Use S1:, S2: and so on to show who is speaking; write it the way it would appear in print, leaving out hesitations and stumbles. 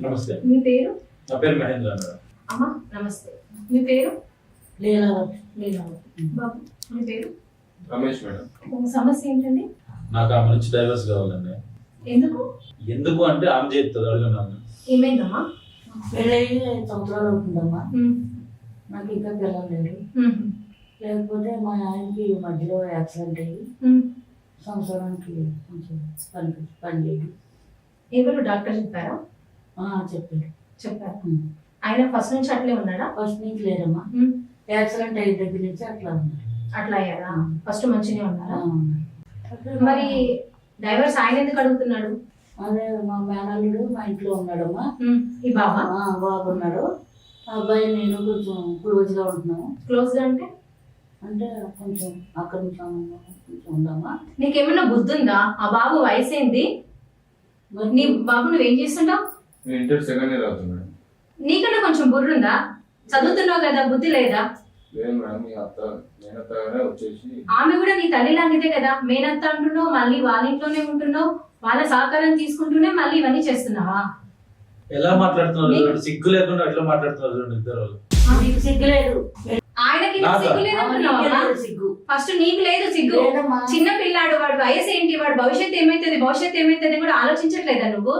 S1: నమస్తే.
S2: మీ పేరు?
S1: నా పేరు మహేంద్ర మేడం.
S2: అమ్మా నమస్తే. మీ పేరు?
S3: లీలావతి.
S2: లీలావతి. బాబు మీ పేరు?
S1: రమేష్ మేడం.
S2: సమస్య ఏంటండి?
S1: నాకు ఆమె నుంచి డైవర్స్ కావాలండి.
S2: ఎందుకు?
S1: ఎందుకు అంటే ఆమె చేస్తుంది అడుగున్నాను.
S2: ఏమైందమ్మా?
S3: పెళ్ళి సంవత్సరాలు అవుతుందమ్మా. నాకు ఇంకా పిల్లలు లేరు. లేకపోతే మా ఆయనకి మధ్యలో యాక్సిడెంట్ అయ్యి సంవత్సరానికి కొంచెం పని లేదు.
S2: ఎవరు డాక్టర్ చెప్పారా?
S3: చెప్పారు.
S2: చెప్పారు. ఆయన ఫస్ట్ నుంచి అట్లే ఉన్నాడా?
S3: ఫస్ట్ నుంచి లేరమ్మా. యాక్సిడెంట్ అయిన దగ్గర నుంచి అట్లా ఉన్నారు.
S2: అట్లా అయ్యారా? ఫస్ట్ మంచిగా ఉన్నారా? మరి డైవర్స్ ఆయన ఎందుకు అడుగుతున్నాడు?
S3: అదే మా మేనల్లుడు మా ఇంట్లో ఉన్నాడమ్మా.
S2: ఈ బాబా?
S3: బాబు ఉన్నాడు. ఆ అబ్బాయి నేను కొంచెం క్లోజ్గా ఉంటున్నాము.
S2: క్లోజ్గా అంటే
S3: అంటే కొంచెం అక్కడ కొంచెం ఉందామా.
S2: నీకేమన్నా బుద్ధి ఉందా? ఆ బాబు వయసు ఏంది? నీ బాబు నువ్వేం చేస్తుంటావు?
S1: ఇంటర్ సెకండ్ ఇయర్ అవుతున్నాడు.
S2: నీకన్నా కొంచెం బుర్ర ఉందా? చదువుతున్నావు కదా, బుద్ధి లేదా? ఆమె కూడా నీ తల్లి లాంటిదే కదా. మేనత్త అంటున్నావు, మళ్ళీ వాళ్ళ ఇంట్లోనే ఉంటున్నావు, వాళ్ళ సహకారం తీసుకుంటూనే మళ్ళీ ఇవన్నీ చేస్తున్నావా?
S1: ఎలా మాట్లాడుతున్నారు? సిగ్గు లేకుండా ఎట్లా మాట్లాడుతున్నారు ఇద్దరు?
S3: సిగ్గు లేదు.
S2: ఆయనకి సిగ్గు లేదంటున్నావా? ఫస్ట్ నీకు లేదు సిగ్గు. చిన్న పిల్లాడు, వాడు వయసు ఏంటి, వాడు భవిష్యత్తు ఏమైతుంది కూడా ఆలోచించట్లేదా నువ్వు?